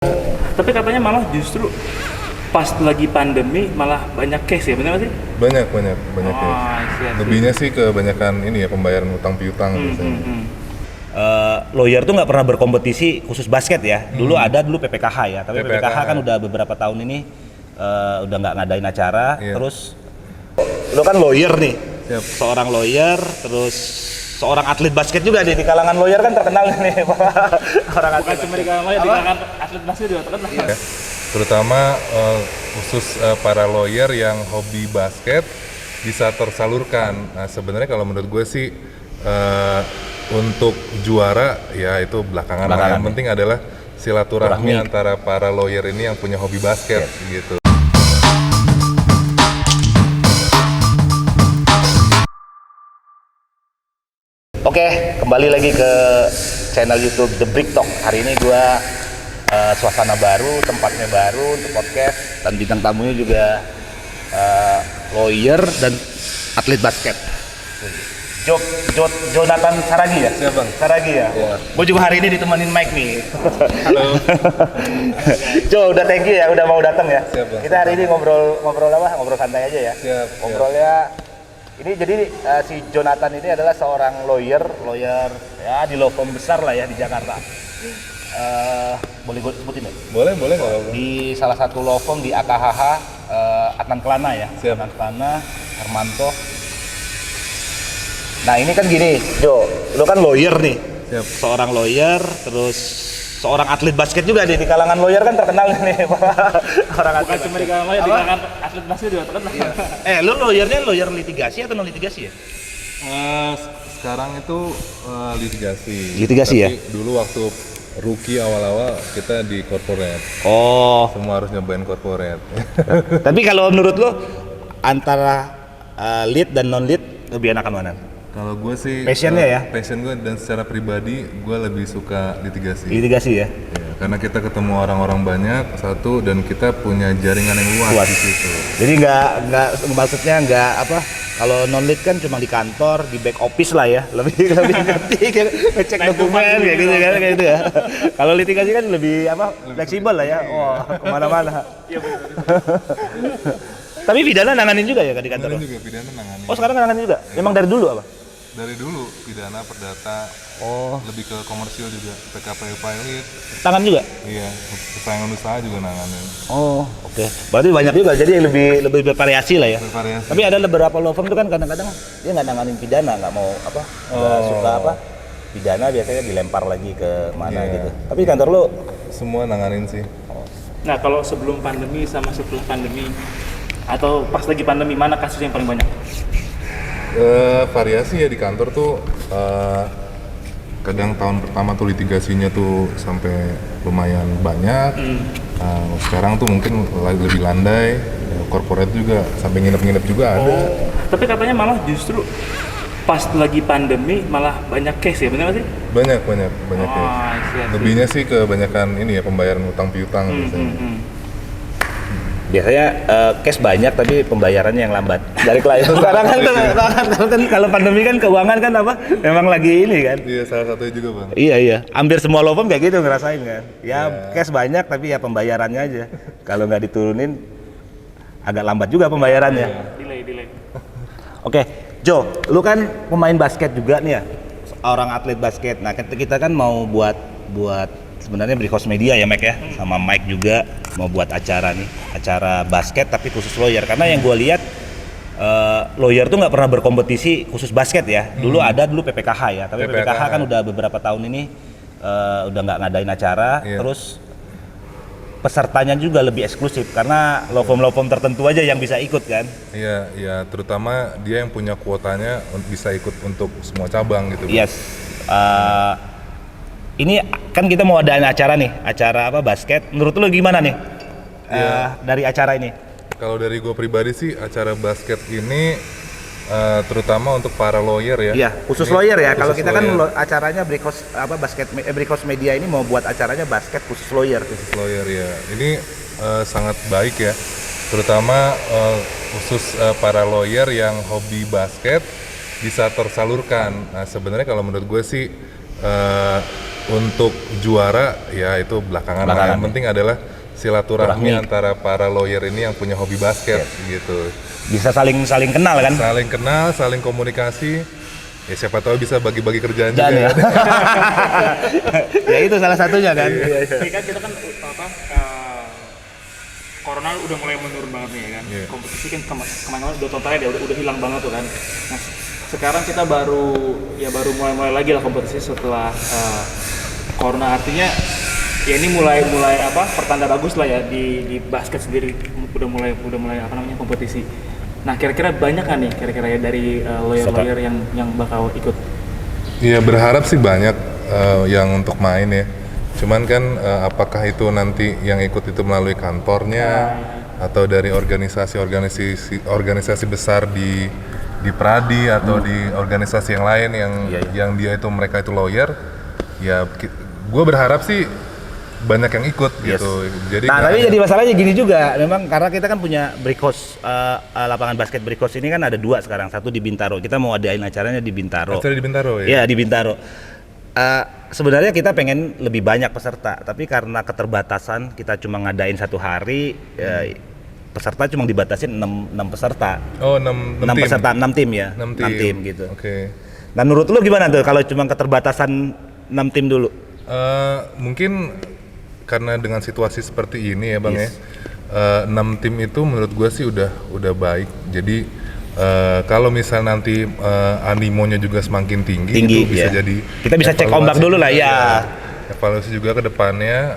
Tapi katanya malah justru pas lagi pandemi malah banyak case ya, benar nggak sih? Banyak ya. Iya. Lebihnya sih kebanyakan ini ya, pembayaran utang piutang biasanya. Lawyer tuh nggak pernah berkompetisi khusus basket ya. Dulu ada PPKH ya, tapi PPKH kan udah beberapa tahun ini udah nggak ngadain acara. Iya. Terus lu kan lawyer nih, Siap. seorang lawyer, terus seorang atlet basket juga di kalangan lawyer kan terkenal nih. Orang Bukan cuma di kalangan lawyer, di kalangan atlet basket juga terkenal. Ya. Terutama khusus para lawyer yang hobi basket bisa tersalurkan. Nah, sebenarnya kalau menurut gue sih untuk juara ya itu belakangan. Yang penting adalah silaturahmi antara para lawyer ini yang punya hobi basket gitu. Oke, kembali lagi ke channel YouTube The Brick Talk. Hari ini gue suasana baru, tempatnya baru untuk podcast, dan bintang tamunya juga lawyer dan atlet basket. Jonathan Saragi ya? Siap, Bang. Saragi ya? Iya. Gue juga hari ini ditemenin Mike nih. Halo. Jo, udah thank you ya, udah mau datang ya. Siap, Bang. Kita hari ini ngobrol apa? Ngobrol santai aja ya. Siap. Ngobrolnya ini jadi si Jonathan ini adalah seorang lawyer ya di law firm besar lah ya di Jakarta. Boleh gue sebutin ya? Boleh nggak apa-apa. Di salah satu law firm di AKHH, Adnan Kelana ya. Siap. Adnan Kelana, Hermanto. Nah ini kan gini, Jo, lu kan lawyer nih. Siap. Seorang lawyer, terus seorang atlet basket juga di kalangan lawyer kan terkenal nih. Orang Bukan cuma di kalangan lawyer, di kalangan atlet basket juga terkenal. Lu lawyernya lawyer litigasi atau non litigasi ya? Sekarang itu litigasi. Litigasi ya? Tapi dulu waktu rookie awal-awal kita di corporate. Oh. Semua harus nyobain corporate. Tapi kalau menurut lo antara lead dan non lead lebih enakan mana? Kalau gue sih Passionnya ya? Passion gue dan secara pribadi gue lebih suka litigasi. Litigasi ya? Ya, karena kita ketemu orang-orang banyak satu dan kita punya jaringan yang luas di situ. Jadi nggak maksudnya nggak apa, kalau non lead kan cuma di kantor, di back office lah ya, lebih ngerti ngecek dokumen kayak gitu kan, kayak gitu ya. Kalau litigasi kan lebih apa, fleksibel lah ya. Wah, kemana-mana. Tapi pidana nanganin juga ya kan di kantor? Nanganin juga pidana nanganin. Oh sekarang nanganin juga? Memang dari dulu apa? Dari dulu pidana, perdata, lebih ke komersil juga, PKP pilot. Tangan juga? Iya, persaingan usaha juga nanganin. Oh, oke. Berarti banyak juga, jadi lebih bervariasi lah ya. Bervariasi. Tapi ada beberapa law firm itu kan kadang-kadang dia nggak nanganin pidana, nggak mau apa, nggak suka apa, pidana biasanya dilempar lagi ke mana gitu. Tapi kantor lo Semua nanganin sih. Nah, kalau sebelum pandemi sama setelah pandemi atau pas lagi pandemi, mana kasus yang paling banyak? Variasi ya di kantor tuh kadang tahun pertama tuh litigasinya tuh sampai lumayan banyak. Sekarang tuh mungkin lebih landai. Corporate juga sampai nginep-nginep juga ada. Tapi katanya malah justru pas lagi pandemi malah banyak case ya, benar nggak sih? Banyak ya. Iya. Lebihnya sih kebanyakan ini ya, pembayaran utang piutang biasanya. biasanya cash banyak tapi pembayarannya yang lambat dari klien. Sekarang kan kalau pandemi kan keuangan kan apa? Memang lagi ini kan. Iya, salah satunya juga, Bang. Iya. Hampir semua law firm kayak gitu ngerasain kan. Ya cash banyak tapi ya pembayarannya aja. Kalau nggak diturunin agak lambat juga pembayarannya. Delay. Oke, Jo, lu kan pemain basket juga nih ya, orang atlet basket. Nah, kita kan mau buat sebenarnya Brickhouse Media ya, Mike ya, sama Mike juga mau buat acara nih, acara basket tapi khusus lawyer. Karena yang gue lihat lawyer tuh nggak pernah berkompetisi khusus basket ya. Dulu ada PPKH ya, tapi PPKH kan udah beberapa tahun ini udah nggak ngadain acara. Iya. Terus pesertanya juga lebih eksklusif karena law firm tertentu aja yang bisa ikut kan. Iya, terutama dia yang punya kuotanya bisa ikut untuk semua cabang gitu. Bang. Yes. Ini kan kita mau adain acara nih, acara apa basket. Menurut lu gimana nih dari acara ini? Kalau dari gue pribadi sih acara basket ini terutama untuk para lawyer ya. Iya, khusus Ini lawyer ya. khusus Kalau kita kan lawyer. acaranya Brickhouse Media ini mau buat acaranya basket khusus lawyer. Khusus lawyer ya. Ini sangat baik ya. Terutama khusus para lawyer yang hobi basket bisa tersalurkan. Nah, sebenarnya kalau menurut gue sih Untuk juara ya itu belakangan lah. Belakangan. Yang penting adalah silaturahmi Silaturahmi. antara para lawyer ini yang punya hobi basket gitu. Bisa saling kenal kan? Saling kenal, saling komunikasi. Ya siapa tahu bisa bagi-bagi kerjaan Jangan juga. ya. Ya itu salah satunya kan. Ini kan kita kan corona udah mulai menurun banget nih ya kan. Iya. Kompetisi kan kemarin udah totalnya udah hilang banget tuh kan. Nah, sekarang kita baru mulai lagi lah kompetisi setelah corona, artinya ya ini mulai pertanda bagus lah ya di basket sendiri udah mulai kompetisi. Nah, kira-kira banyak kan nih ya dari lawyer-lawyer yang bakal ikut? Iya berharap sih banyak yang untuk main ya. Cuman kan apakah itu nanti yang ikut itu melalui kantornya atau dari organisasi besar di Pradi atau di organisasi yang lain yang mereka itu lawyer, ya gue berharap sih banyak yang ikut gitu. Jadi Tapi jadi masalahnya gini juga, memang karena kita kan punya brick house, lapangan basket brick house ini kan ada 2 sekarang, satu di Bintaro. Kita mau adain acaranya di Bintaro. acara di Bintaro ya. Iya di Bintaro. Sebenarnya kita pengen lebih banyak peserta, tapi karena keterbatasan kita cuma ngadain 1 hari, peserta cuma dibatasin 6 peserta. Oh 6 6 peserta, 6 tim ya. 6 tim gitu. Oke. Nah menurut lu gimana tuh kalau cuma keterbatasan 6 tim dulu? Mungkin karena dengan situasi seperti ini ya Bang Yes. ya, 6 tim itu menurut gue sih udah baik. Jadi kalau misal nanti animonya juga semakin tinggi itu bisa ya. jadi Kita bisa cek ombak dulu lah ya. Evaluasi juga ke depannya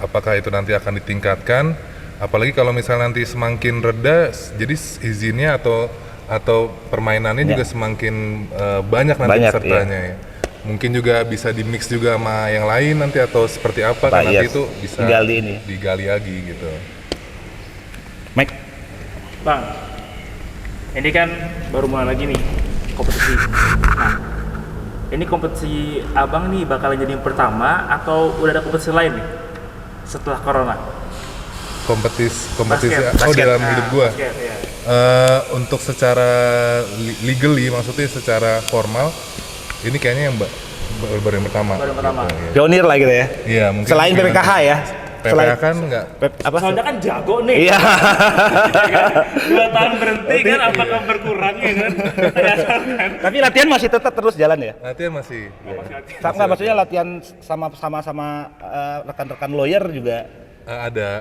apakah itu nanti akan ditingkatkan. Apalagi kalau misal nanti semakin reda, jadi izinnya atau permainannya juga semakin banyak nanti pesertanya ya. Mungkin juga bisa di mix juga sama yang lain nanti atau seperti apa kan nanti itu bisa digali lagi gitu. Mike, Bang, ini kan baru mulai lagi nih kompetisi. Nah, ini kompetisi abang nih bakal jadi yang pertama atau udah ada kompetisi lain nih setelah corona? Kompetisi Basket. dalam hidup gua. Basket, ya. Untuk secara legally maksudnya secara formal ini kayaknya yang baru yang pertama. Baru pertama. Gitu, ya. pionir lah gitu ya. Iya, mungkin Selain PPKH ya. PPKH kan enggak. Soalnya kan jago nih. Iya. 2 tahun berhenti kan, apakah berkurang ya kan? Tapi latihan masih tetap terus jalan ya. Latihan masih. Enggak, maksudnya latihan sama rekan-rekan lawyer juga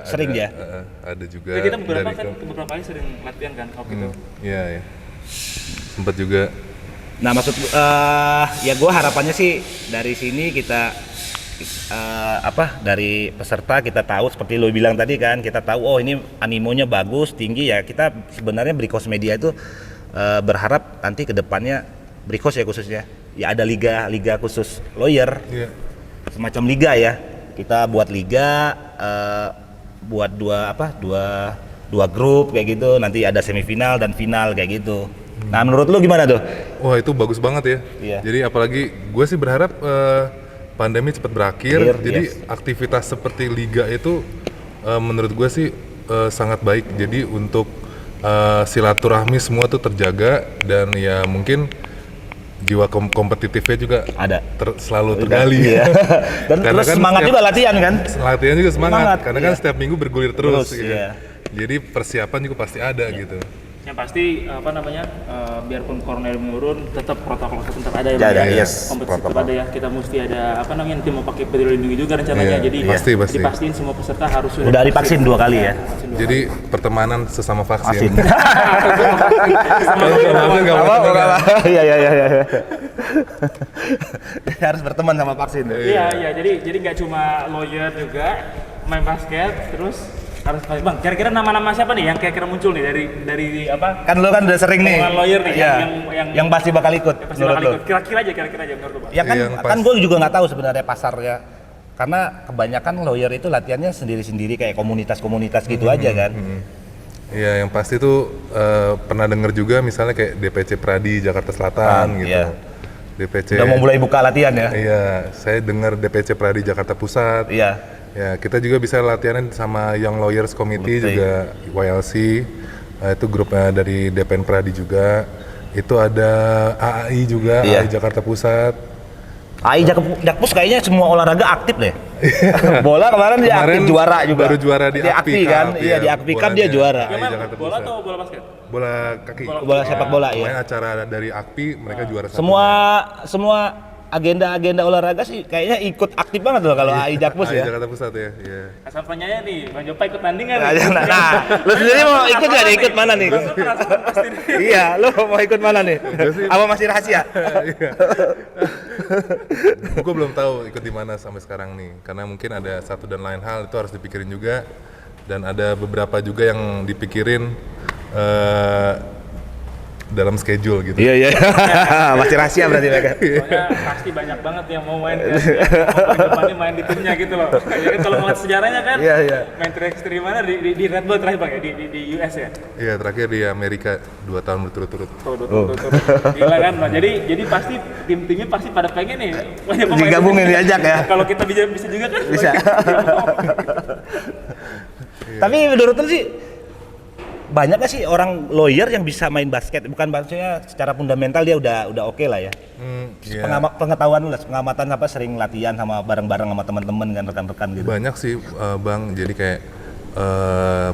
Sering ya? Ada juga. Jadi kita beberapa kali sering latihan kan kalau gitu. Iya, ya. Sempat juga. Nah maksud ya gue harapannya sih dari sini kita dari peserta kita tahu seperti lo bilang tadi kan, kita tahu oh ini animonya bagus tinggi ya. Kita sebenarnya Brikos Media itu berharap nanti kedepannya Brikos ya khususnya ya ada liga khusus lawyer, semacam liga ya. Kita buat liga, buat dua grup kayak gitu, nanti ada semifinal dan final kayak gitu. Nah menurut lu gimana tuh? Wah itu bagus banget ya. Iya. Jadi apalagi gue sih berharap pandemi cepat berakhir. Jadi aktivitas seperti liga itu menurut gue sih sangat baik. Jadi untuk silaturahmi semua tuh terjaga dan ya mungkin jiwa kompetitifnya juga Ada. selalu tergali. Iya. Dan terus kan semangat juga latihan kan? Latihan juga semangat karena kan iya. setiap minggu bergulir terus gitu. Iya. Jadi persiapan juga pasti ada gitu. Yang pasti biarpun corona menurun, tetap protokol kesehatan tetap ada ya. Ada, Bang? yes, Kompetisi tetap protokol. ada ya. Kita mesti ada nanti mau pakai peduli lindungi juga rencananya. Iya, Jadi pasti. dipastiin semua peserta harus Udah divaksin 2 kali ya. Jadi pertemanan sesama vaksin. Vaksin. Vaksin nggak boleh temenan. Iya. Harus berteman sama vaksin. Iya. Jadi nggak cuma lawyer juga, main basket, terus harus Bang. Kira-kira nama-nama siapa nih yang kira-kira muncul nih dari apa? Kan lu kan udah sering nih. Omongan lawyer nih, Iya. yang pasti bakal ikut. pasti menurut bakal lu. ikut. Kira-kira aja menurut lu, Bang. Ya kan, Yang kan pas- gue juga nggak tahu sebenarnya pasarnya. Karena kebanyakan lawyer itu latihannya sendiri-sendiri kayak komunitas-komunitas gitu aja kan. Iya, yang pasti tuh pernah denger juga misalnya kayak DPC Pradi Jakarta Selatan gitu. Iya. DPC. Udah mau mulai buka latihan ya. Iya, saya dengar DPC Pradi Jakarta Pusat. Iya. Ya, kita juga bisa latihan sama Young Lawyers Committee juga YLC. Itu grupnya dari DPN Pradi juga. Itu ada AAI juga, Iya. AAI Jakarta Pusat. AI Jakpus kayaknya semua olahraga aktif deh. Bola kemarin dia aktif juara juga. Baru juara di dia Akpi kan? Cup, Iya ya, di Akpi Cup dia bolanya. juara. AI Jakarta Bola Pusat. atau bola basket? Bola kaki. Bola sepak bola ya. Pokoknya acara dari Akpi mereka juara satu. Semua agenda olahraga sih kayaknya ikut aktif banget loh kalau AI Jakpus AI ya. Jakarta Pusat ya. Iya. Asal penyanyi nih, Bang Jopa ikut tanding kan? Nah, lu sendiri mau ikut gak nih? Ikut mana nih? Iya, lu mau ikut mana nih? Apa masih rahasia? Gue belum tahu ikut di mana sampai sekarang nih, karena mungkin ada satu dan lain hal itu harus dipikirin juga, dan ada beberapa juga yang dipikirin dalam schedule gitu. Iya. Masih rahasia berarti mereka. Soalnya pasti banyak banget yang mau main kan. Mau depannya main di timnya gitu loh. Ya kan kalau ngeliat sejarahnya kan. Iya. Main 3x3 mana di Red Bull terakhir Bang ya di US ya. Iya, terakhir di Amerika 2 tahun berturut-turut. Tuh. Gila kan. Nah, jadi pasti tim-timnya pasti pada pengen nih banyak pemain. Digabungin diajak ya. Kalau kita bisa juga kan. Bisa. Tapi menurut lu sih banyak gak sih orang lawyer yang bisa main basket? Bukan maksudnya secara fundamental dia udah oke lah ya. Iya. Pengetahuan lu lah, pengamatan apa sering latihan sama bareng-bareng sama teman-teman kan rekan-rekan gitu. Banyak sih Bang, jadi kayak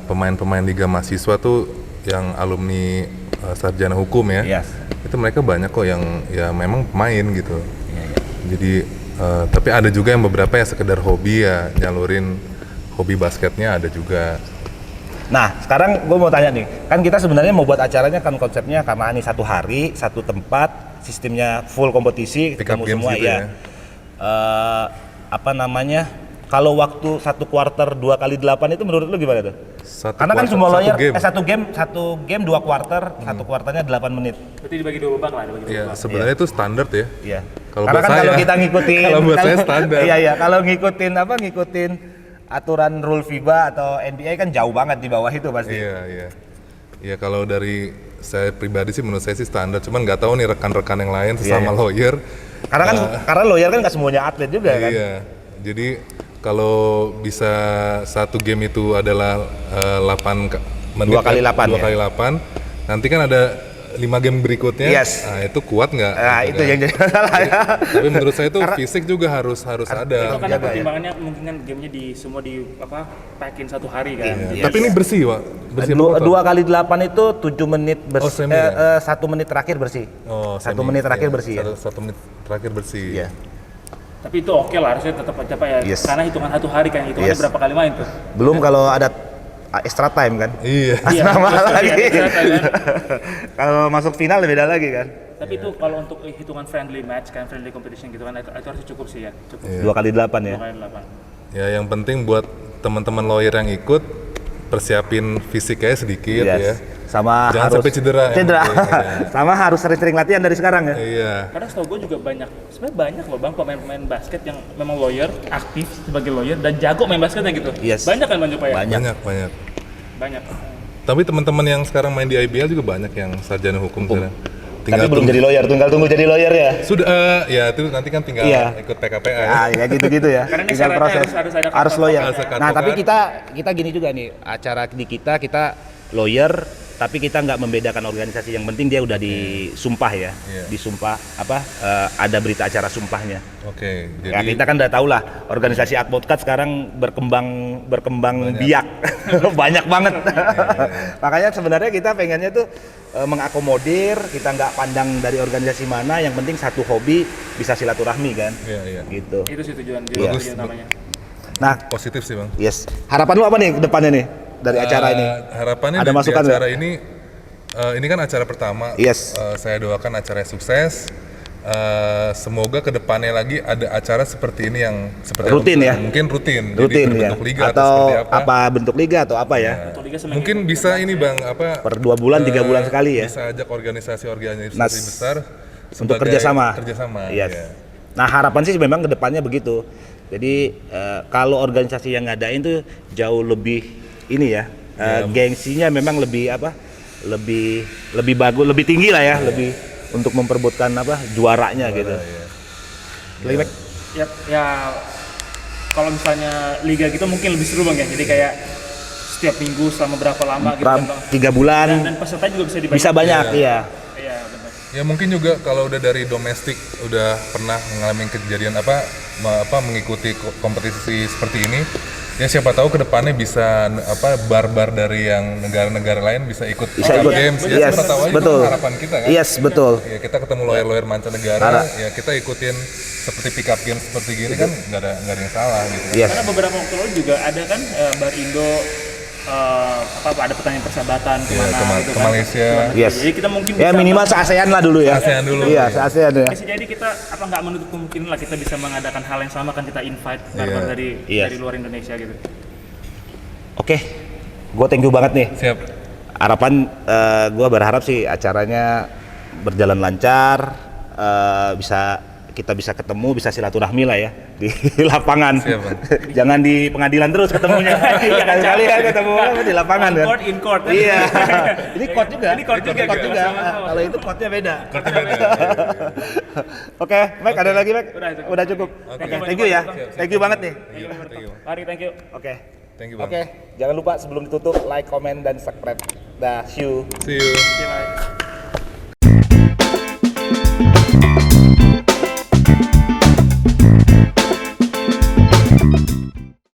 pemain-pemain liga mahasiswa tuh yang alumni sarjana hukum ya. Yes. Itu mereka banyak kok yang ya memang pemain gitu. Iya. Jadi tapi ada juga yang beberapa yang sekedar hobi ya, nyalurin hobi basketnya ada juga. Nah, sekarang gue mau tanya nih, kan kita sebenarnya mau buat acaranya kan konsepnya karena ini satu hari, satu tempat, sistemnya full kompetisi, Pick up ketemu games semua gitu ya. Apa namanya? Kalau waktu 1 kuarter 2x8 itu menurut lu gimana tuh? Karena kan semua lawyer satu game 2 kuarter, 1 kuarternya 8 menit. Berarti dibagi 2 babak lah, Iya, sebenarnya itu standar ya. Iya. Kalau Karena buat kan saya- kalau kita ngikutin kalau buat saya standar. Iya, kalau ngikutin aturan rule FIBA atau NBA kan jauh banget di bawah itu pasti. Iya. Iya, kalau dari saya pribadi sih menurut saya sih standar, cuman nggak tahu nih rekan-rekan yang lain sesama lawyer. Karena lawyer kan nggak semuanya atlet juga kan. Iya. Jadi kalau bisa satu game itu adalah 8 menit 2x8 2 kali 8, nanti kan ada 5 game berikutnya. Yes. Nah, itu kuat nggak? Nah, gitu itu kan. yang jadi masalah ya. Tapi menurut saya itu fisik juga harus Itu ada. kan Jaga ya. pertimbangannya mungkin kan gamenya semua packin 1 hari kan. Iya. Tapi ini bersih, Pak. Bersih apa kotor? 2x8 itu 7 menit Oh, semi ya? 1 menit terakhir bersih. Oh, 1 semi. menit terakhir Iya, bersih ya. Satu menit terakhir bersih. Iya. Tapi itu oke lah, harusnya tetap apa ya. Yes. Karena hitungan 1 hari kan, hitungannya Yes. berapa kali main tuh. Belum kalau ada extra time kan. Iya. Iya, Sama terus lagi. iya, terus kan. Kalau masuk final beda lagi kan. Tapi itu kalau untuk hitungan friendly match kan, friendly competition gitu kan, itu harus cukup sih ya. Cukup. Iya. 2x8 ya. 2 kali 8. Ya, yang penting buat teman-teman lawyer yang ikut persiapin fisiknya sedikit Yes. ya. Sama Jangan harus sampai cedera. Cedera. Yang penting, ya. Sama harus sering-sering latihan dari sekarang ya. Iya. Karena setahu gue juga sebenarnya banyak loh Bang pemain-pemain basket yang memang lawyer, aktif sebagai lawyer dan jago main basketnya gitu. Yes. Banyak kan Bang Jopa ya? Banyak. Banyak. Tapi teman-teman yang sekarang main di IBL juga banyak yang sarjana hukum sekarang. Tapi belum jadi lawyer, tinggal tunggu jadi lawyer ya. Sudah, ya itu nanti kan tinggal Iya. ikut PKPA ya. Ah, ya gitu-gitu ya. Karena ini Tinggal syaratnya proses. harus ada Harus lawyer. Harus ada Nah, tapi advokat. kita gini juga nih, acara di kita lawyer, tapi kita nggak membedakan organisasi. Yang penting dia udah disumpah ya. Iya. Disumpah ada berita acara sumpahnya. Oke, Ya jadi kita kan udah tahu lah, organisasi advokat sekarang berkembang biak. Banyak banget. Makanya sebenarnya kita pengennya tuh mengakomodir, kita nggak pandang dari organisasi mana, yang penting satu hobi bisa silaturahmi kan. Iya. Gitu. Itu sih tujuan Bagus. utamanya. Nah, Positif sih, Bang. yes. Harapan lu apa nih ke depannya nih dari acara ini? Harapannya Ada di masukan acara nggak? ini kan acara pertama. Yes. Saya doakan acaranya sukses. Semoga kedepannya lagi ada acara seperti ini yang seperti Rutin ya? Mungkin rutin. Rutin Jadi ya. berbentuk liga Atau seperti apa? bentuk liga atau apa ya? Untuk liga semakin Mungkin bisa ini Bang Per 2 bulan, 3 bulan sekali ya. Bisa ajak organisasi-organisasi Nah, besar Untuk sebagai kerjasama. Iya. Yes. Nah, harapan sih memang kedepannya begitu. Jadi kalau organisasi yang ngadain tuh jauh lebih ini ya, gengsinya memang lebih lebih bagus, lebih tinggi lah ya, lebih untuk memperebutkan juaranya gitu. Iya. ya kalau misalnya liga gitu mungkin lebih seru Bang ya. Jadi kayak setiap minggu selama berapa lama gitu kan Bang. 3 bulan Dan peserta juga bisa dibanyak. bisa banyak, iya. Iya, benar. Ya mungkin juga kalau udah dari domestik udah pernah mengalami kejadian mengikuti kompetisi seperti ini, ya siapa tahu kedepannya bisa bar-bar dari yang negara-negara lain bisa ikut Bisa ikut. games. Ya Yes, siapa tahu aja betul. itu kan harapan kita kan. Yes, betul. Ya kita ketemu lawyer-lawyer mancanegara, ya kita ikutin seperti pick up games seperti gini kan nggak ada yang salah gitu. Kan. Yes. Karena beberapa waktu lalu juga ada kan bar Indo ada pertanyaan persahabatan kemana gitu ke kan. Malaysia. Yes. Jadi kita mungkin Ya bisa minimal se-ASEAN lah dulu ya. Se-ASEAN dulu. Iya, se-ASEAN ya. bisa jadi kita nggak menutup kemungkinan lah kita bisa mengadakan hal yang sama kan, kita invite barbar Iya. dari Yes. luar Indonesia gitu. Oke. Gue thank you banget nih. Siap. Harapan gue berharap sih acaranya berjalan lancar, kita bisa ketemu, bisa silaturahmi lah ya di lapangan. Siap, Bang. Jangan di pengadilan terus ketemunya. Kali-kali kan ketemu di lapangan kan. In court. Iya. Ini court juga. Ini court juga. Sama-sama. Kalau itu courtnya beda. Oke, Mike ada lagi Mike? Udah cukup. Oke. Oke, thank you ya. Thank you banget nih. Thank you. Mari, thank you. Oke. Thank you, Bang. Oke, jangan lupa sebelum ditutup like, comment dan subscribe. Dah, see you. See you. Terima kasih.